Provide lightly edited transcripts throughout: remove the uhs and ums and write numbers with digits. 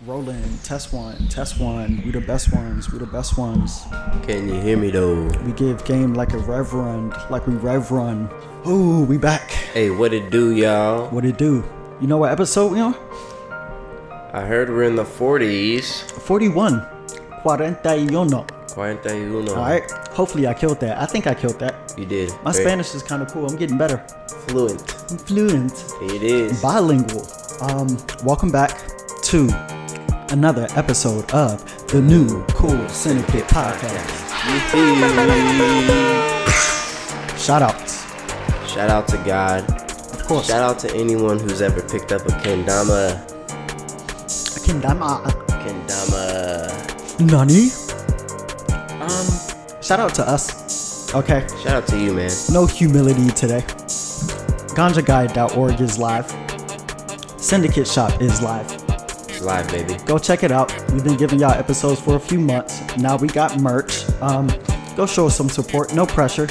Rolling, test one. We the best ones. Can you hear me though? We give game like a reverend, like we rev run. Ooh, we back. Hey, what it do, y'all? What it do? You know what episode we on? I heard we're in the 40s. 41. 41. 41. Alright, hopefully I killed that. I think I killed that. You did. My Spanish is kind of cool. I'm getting better. Fluent. I'm fluent. It is. Bilingual. Welcome back to another episode of the new cool Syndicate podcast. Shout outs. Shout out to God. Of course. Shout out to anyone who's ever picked up a kendama. Kendama. Kendama. Nani? Shout out to us. Okay. Shout out to you, man. No humility today. GanjaGuide.org is live. Syndicate Shop is live. It's live, baby. Go check it out. We've been giving y'all episodes for a few months. Now we got merch. Go show us some support. No pressure.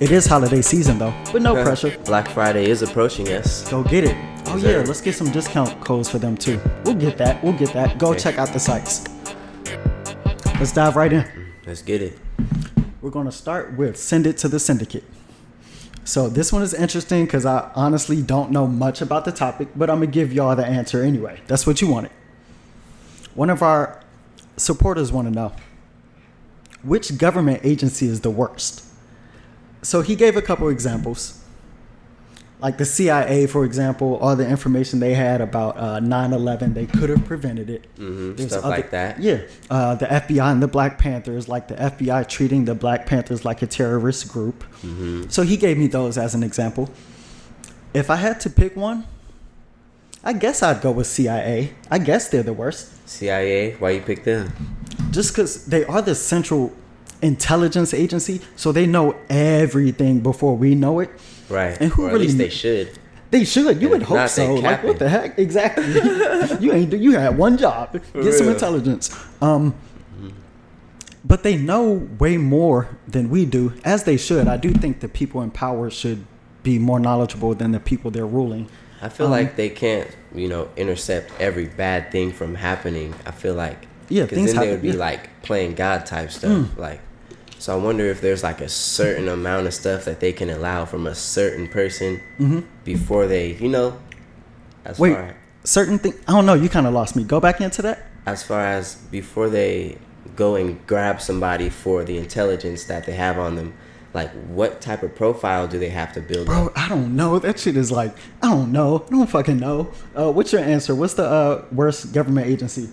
It is holiday season though, but no pressure. Black Friday is approaching us. Go get it. Oh yeah, let's get some discount codes for them too. We'll get that. Go check out the sites. Let's dive right in. Let's get it. We're going to start with Send It to the Syndicate. So this one is interesting because I honestly don't know much about the topic, but I'm going to give y'all the answer anyway. That's what you wanted. One of our supporters want to know, which government agency is the worst? So he gave a couple examples. Like the CIA, for example, all the information they had about 9/11, they could have prevented it. Stuff like that. Yeah. The FBI and the Black Panthers, like the FBI treating the Black Panthers like a terrorist group. So he gave me those as an example. If I had to pick one, I guess I'd go with CIA. I guess they're the worst. CIA? Why you pick them? Just because they are the central intelligence agency, so they know everything before we know it. Right. And who or at really least they should. They should. You And would if hope not, so. they Like, what capping. the heck? Exactly. You had one job. Get some real. intelligence. But they know way more than we do, as they should. I do think the people in power should be more knowledgeable than the people they're ruling. I feel like they can't, intercept every bad thing from happening. I feel like, Yeah, because things then they happen, would be yeah. like playing God type stuff. So I wonder if there's like a certain amount of stuff that they can allow from a certain person before they, Wait, certain thing. I don't know. You kind of lost me. Go back into that. as far as before they go and grab somebody for the intelligence that they have on them. Like, what type of profile do they have to build Bro, up? I don't know. That shit is like, I don't know. I don't fucking know. What's your answer? What's the worst government agency?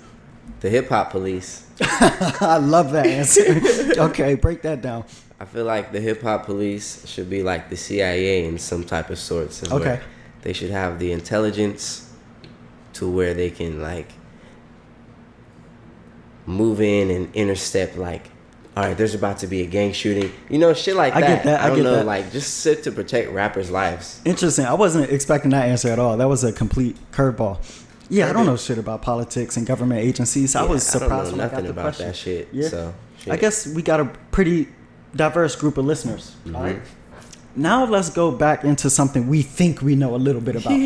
The hip hop police. I love that answer. Okay, break that down. I feel like the hip hop police should be like the CIA in some type of sorts. Okay. Where they should have the intelligence to where they can like move in and intercept like, all right, there's about to be a gang shooting. Shit like that. I get that. I don't know, that. like just sit to protect rappers' lives. Interesting. I wasn't expecting that answer at all. That was a complete curveball. Yeah, I don't know shit about politics and government agencies. I was surprised when I got nothing the about question. that shit. Yeah. So shit. I guess we got a pretty diverse group of listeners. All right. Now let's go back into something we think we know a little bit about.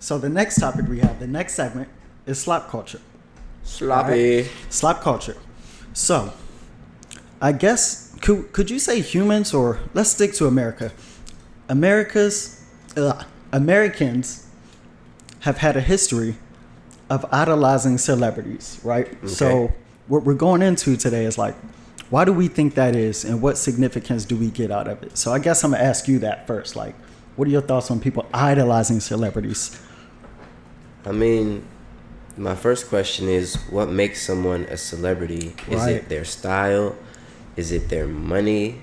So the next topic we have, the next segment, is slop culture. Sloppy. Right? Slop culture. So, I guess could you say humans, or let's stick to America? Americans have had a history of idolizing celebrities, right? Okay. So what we're going into today is like, why do we think that is, and what significance do we get out of it? So I guess I'm gonna ask you that first. Like, what are your thoughts on people idolizing celebrities? I mean, my first question is, what makes someone a celebrity? Is Right. it their style? Is it their money?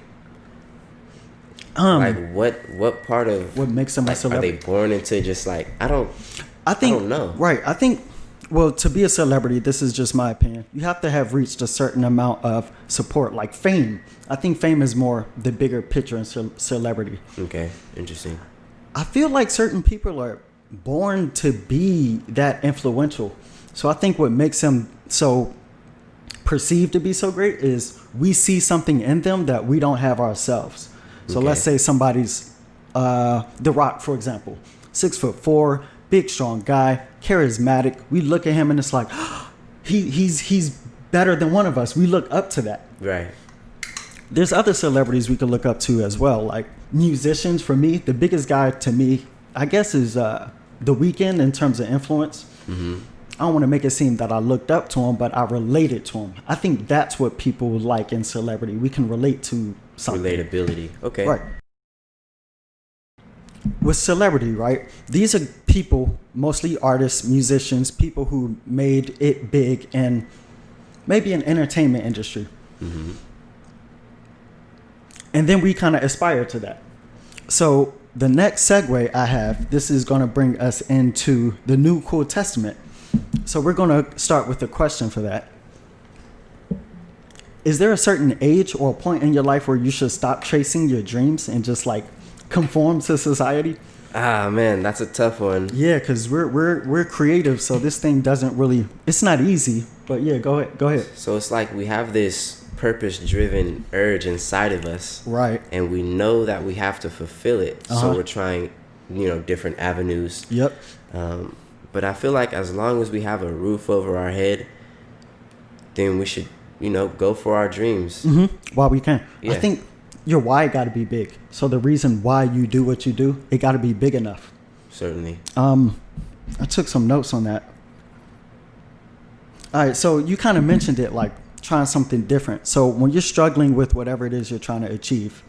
What part of What makes them a are celebrity? they born into just like I don't know. Right. I think, well, to be a celebrity, this is just my opinion, you have to have reached a certain amount of support, like fame. I think fame is more the bigger picture in celebrity. Okay, interesting. I feel like certain people are born to be that influential. So I think what makes them so perceived to be so great is we see something in them that we don't have ourselves. So Okay. let's say somebody's The Rock, for example, 6'4", big, strong guy, charismatic. We look at him and it's like, he's better than one of us. We look up to that. Right. There's other celebrities we could look up to as well. Like musicians, for me, the biggest guy to me, I guess, is The Weeknd in terms of influence. Mm-hmm. I don't want to make it seem that I looked up to him, but I related to him. I think that's what people like in celebrity. We can relate to something. Relatability. Okay. Right. With celebrity, right? These are people, mostly artists, musicians, people who made it big in maybe an entertainment industry. Mm-hmm. And then we kind of aspire to that. So the next segue I have, this is going to bring us into the New Cool Testament. So we're going to start with a question for that. Is there a certain age or a point in your life where you should stop chasing your dreams and just like conform to society? Ah, man, that's a tough one. Yeah, because we're creative, so this thing doesn't really, it's not easy, but yeah, go ahead. So it's like we have this purpose-driven urge inside of us. Right. And we know that we have to fulfill it. Uh-huh. So we're trying, different avenues. Yep. But I feel like as long as we have a roof over our head, then we should, go for our dreams. Mm-hmm. While we can. Yeah. I think your why got to be big. So the reason why you do what you do, it got to be big enough. Certainly. I took some notes on that. All right, so you kind of mentioned it, like trying something different. So when you're struggling with whatever it is you're trying to achieve,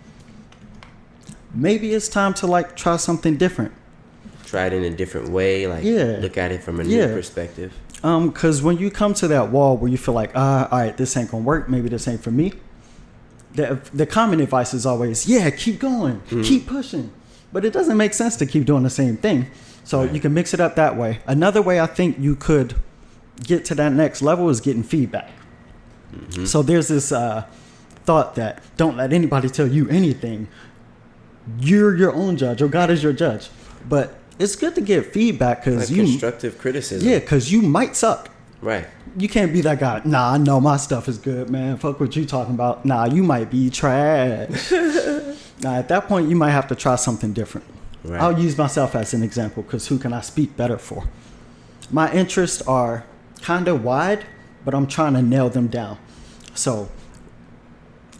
maybe it's time to like try something different. Try it in a different way, like look at it from a new perspective. Because when you come to that wall where you feel like, all right, this ain't gonna work, maybe this ain't for me, the common advice is always, keep going, keep pushing. But it doesn't make sense to keep doing the same thing. So you can mix it up that way. Another way I think you could get to that next level is getting feedback. Mm-hmm. So there's this thought that don't let anybody tell you anything. You're your own judge, or God is your judge. But it's good to get feedback because constructive criticism. Yeah, because you might suck. Right. You can't be that guy. Nah, I know my stuff is good, man. Fuck what you talking about. Nah, you might be trash. Nah, at that point, you might have to try something different. Right. I'll use myself as an example because who can I speak better for? My interests are kind of wide, but I'm trying to nail them down. So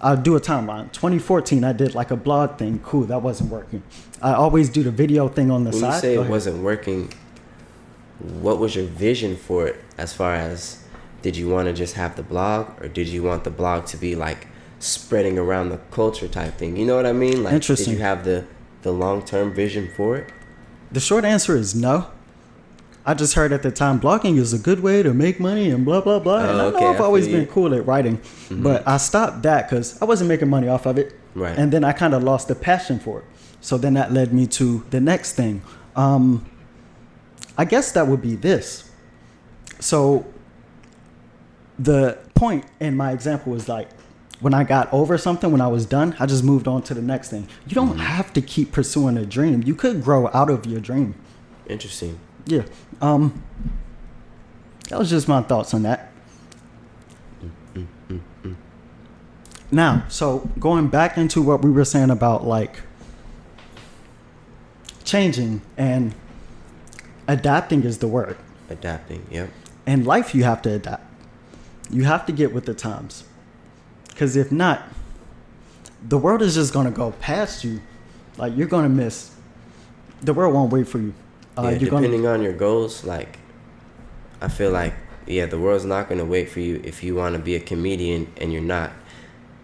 I'll do a timeline. 2014, I did like a blog thing. Cool, that wasn't working. I always do the video thing on the side. When you say it wasn't working, what was your vision for it as far as did you want to just have the blog or did you want the blog to be like spreading around the culture type thing? You know what I mean? Like, interesting. Did you have the long-term vision for it? The short answer is no. I just heard at the time blogging is a good way to make money and blah, blah, blah. And I know I've always been cool at writing, but I stopped that because I wasn't making money off of it. Right. And then I kind of lost the passion for it. So then that led me to the next thing. I guess that would be this. So the point in my example was like, when I got over something, when I was done, I just moved on to the next thing. You don't have to keep pursuing a dream. You could grow out of your dream. Interesting. Yeah. That was just my thoughts on that. Now, so going back into what we were saying about like changing and adapting is the word. Adapting, yep. In life, you have to adapt. You have to get with the times. Because if not, the world is just going to go past you. Like, you're going to miss. The world won't wait for you. Depending on your goals, like, I feel like, the world's not going to wait for you if you want to be a comedian and you're not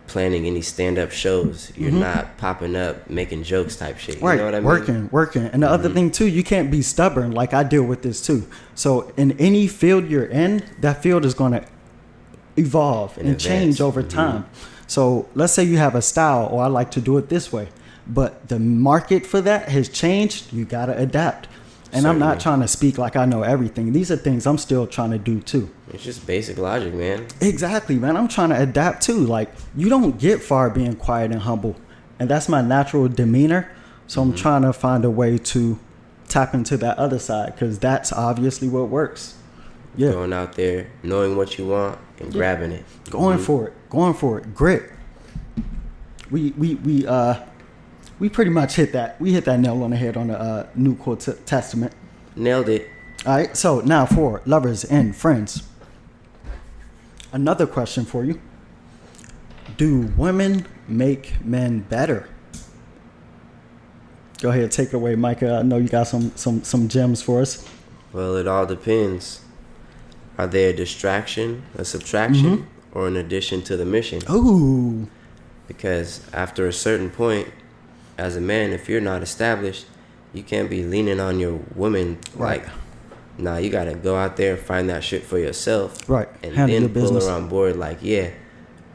planning any stand-up shows. You're not popping up, making jokes type shit. You know what I mean? Working. And the other thing, too, you can't be stubborn. Like, I deal with this, too. So, in any field you're in, that field is going to evolve and change over time. So, let's say you have a style, or I like to do it this way. But the market for that has changed. You got to adapt. And certainly. I'm not trying to speak like I know everything. These are things I'm still trying to do too. It's just basic logic, man. Exactly, man. I'm trying to adapt too. Like, you don't get far being quiet and humble. And that's my natural demeanor. So I'm trying to find a way to tap into that other side because that's obviously what works. Yeah. Going out there, knowing what you want and grabbing it. Going for it. Grit. We pretty much hit that. We hit that nail on the head on the New Cool Testament. Nailed it. All right, so now for lovers and friends. Another question for you. Do women make men better? Go ahead, take it away, Micah. I know you got some gems for us. Well, it all depends. Are they a distraction, a subtraction, or an addition to the mission? Ooh. Because after a certain point, as a man, if you're not established, you can't be leaning on your woman. Right. Like, nah, you gotta go out there and find that shit for yourself. Right. And Handle your then pull business. her on board like, yeah,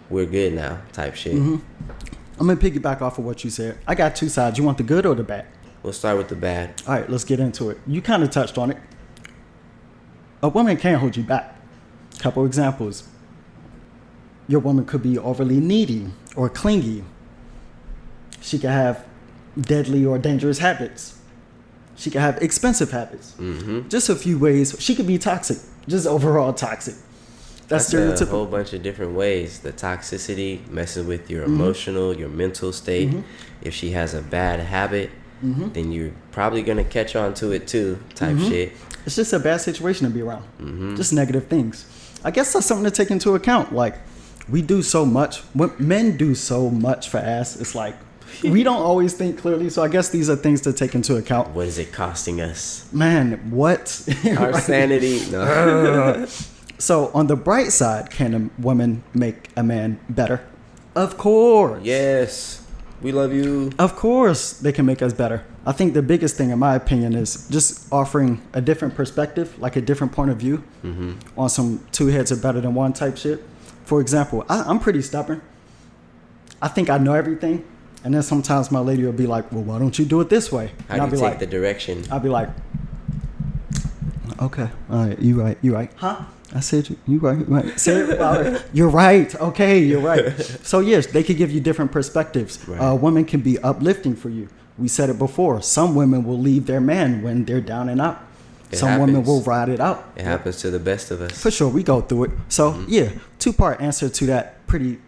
we're good now, type shit. I'm going to piggyback off of what you said. I got two sides. You want the good or the bad? We'll start with the bad. All right, let's get into it. You kind of touched on it. A woman can't hold you back. Couple examples. Your woman could be overly needy or clingy. She could have deadly or dangerous habits. She could have expensive habits. Just a few ways. She could be toxic, just overall toxic. That's stereotypical. A whole bunch of different ways. The toxicity, messing with your emotional, your mental state. If she has a bad habit, then you're probably going to catch on to it too, type shit. It's just a bad situation to be around. Just negative things. I guess that's something to take into account. Like, we do so much. Men do so much for ass. It's like, we don't always think clearly. So I guess these are things to take into account. What is it costing us? Man, what? Our sanity? No. So on the bright side, can a woman make a man better? Of course. Yes. We love you. Of course they can make us better. I think the biggest thing, in my opinion, is just offering a different perspective, like a different point of view on some two heads are better than one type shit. For example, I'm pretty stubborn. I think I know everything. And then sometimes my lady will be like, well, why don't you do it this way? How and do you take like, the direction? I'll be like, okay, all right, you right. Huh? I said, you right. Say it louder. You're right. Okay, you're right. So, yes, they could give you different perspectives. Right. Women can be uplifting for you. We said it before. Some women will leave their man when they're down and out. Some women will ride it out. It happens to the best of us. For sure, we go through it. So, yeah, two-part answer to that pretty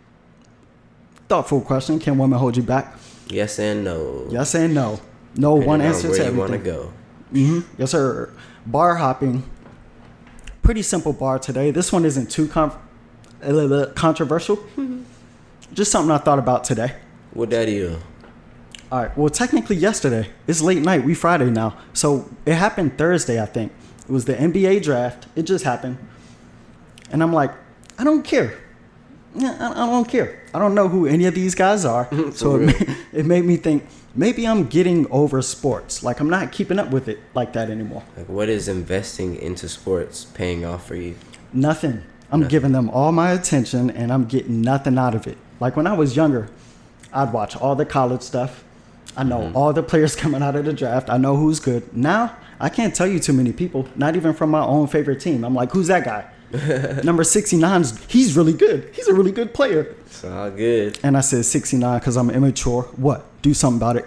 thoughtful question. Can women hold you back? Yes and no. Yes and no. No Depending one on answer where to you everything. want to go. Yes, sir. Bar hopping. Pretty simple bar today. This one isn't too controversial. Just something I thought about today. What that is? All right. Well, technically yesterday. It's late night. We Friday now. So it happened Thursday, I think. It was the NBA draft. It just happened. And I'm like, I don't care. Yeah, I don't care. I don't know who any of these guys are. So it made me think, maybe I'm getting over sports. Like, I'm not keeping up with it like that anymore. Like, what is investing into sports paying off for you? Nothing. I'm giving them all my attention, and I'm getting nothing out of it. Like, when I was younger, I'd watch all the college stuff. I know all the players coming out of the draft. I know who's good. Now, I can't tell you too many people, not even from my own favorite team. I'm like, who's that guy? Number 69, he's really good. He's a really good player. It's all good. And I said 69 because I'm immature. What? Do something about it.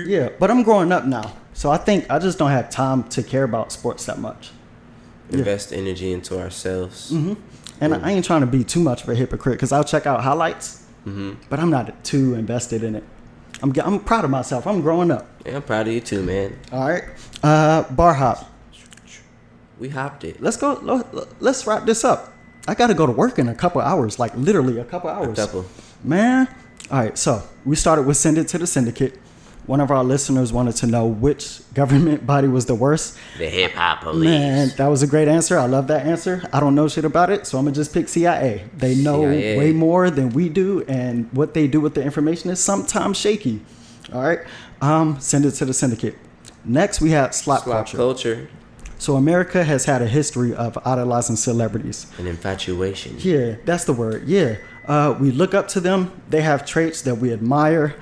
Yeah, but I'm growing up now. So I think I just don't have time to care about sports that much. Invest energy into ourselves. And I ain't trying to be too much of a hypocrite because I'll check out highlights, but I'm not too invested in it. I'm proud of myself. I'm growing up. Yeah, I'm proud of you too, man. All right. Bar hop. We hopped it. Let's go. Let's wrap this up. I got to go to work in a couple hours, like literally a couple hours. Man. All right. So we started with Send It to the Syndicate. One of our listeners wanted to know which government body was the worst. The hip hop police. Man, that was a great answer. I love that answer. I don't know shit about it, so I'm going to just pick CIA. They know way more than we do, and what they do with the information is sometimes shaky. All right. Send It to the Syndicate. Next, we have Slop Culture. So America has had a history of idolizing celebrities. An infatuation. Yeah, that's the word. Yeah. We look up to them. They have traits that we admire,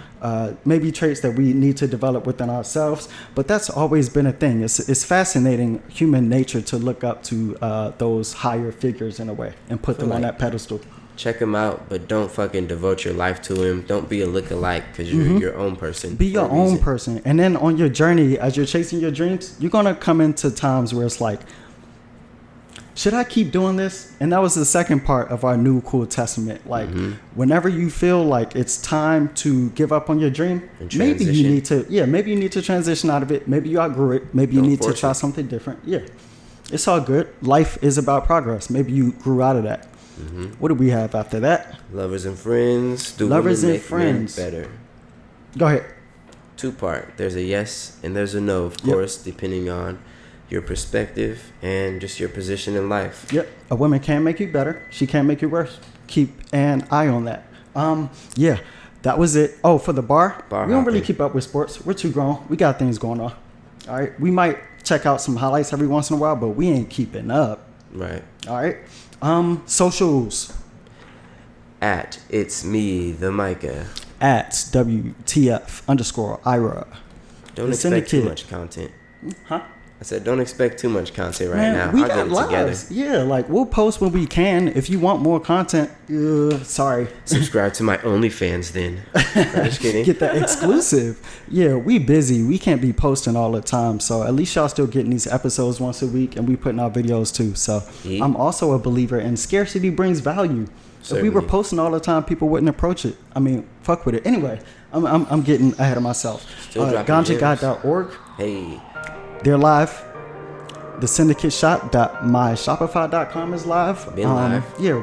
maybe traits that we need to develop within ourselves. But that's always been a thing. It's fascinating human nature to look up to those higher figures in a way and put them on that pedestal. Check him out, but don't fucking devote your life to him. Don't be a lookalike because you're your own person. Be your own person. And then on your journey, as you're chasing your dreams, you're going to come into times where it's like, should I keep doing this? And that was the second part of our new cool testament. Like, whenever you feel like it's time to give up on your dream, maybe you need to transition out of it. Maybe you outgrew it. Maybe you need to try something different. Yeah, it's all good. Life is about progress. Maybe you grew out of that. What do we have after that? Lovers and friends. Do Lovers women and make friends. men better? Go ahead. 2-part. There's a yes and there's a no, of course, depending on your perspective and just your position in life. Yep. A woman can make you better. She can't make you worse. Keep an eye on that. Yeah, that was it. Oh, for the bar we don't really keep up with sports. We're too grown. We got things going on. All right. We might check out some highlights every once in a while, but we ain't keeping up. Right. All right. Socials. At It's Me, the Micah. At WTF_IRA. Don't expect too much content. Huh? I said, don't expect too much content right now. We I'll got get it lives. together. Yeah, like we'll post when we can. If you want more content, sorry. Subscribe to my OnlyFans then. I'm just kidding. Get the exclusive. Yeah, we busy. We can't be posting all the time. So at least y'all still getting these episodes once a week, and we putting out videos too. So I'm also a believer in scarcity brings value. Certainly. If we were posting all the time, people wouldn't approach it. I mean, fuck with it. Anyway, I'm getting ahead of myself. GanjaGuy.org. Hey. They're live. The Syndicate Shop.myshopify.com is live. Been live. Yeah,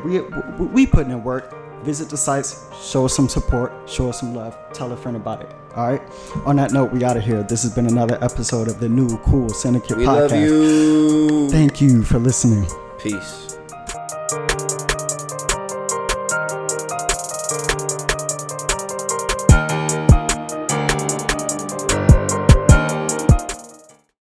we putting in work. Visit the sites. Show us some support. Show us some love. Tell a friend about it. All right. On that note, we out of here. This has been another episode of the new cool Syndicate podcast. We love you. Thank you for listening. Peace.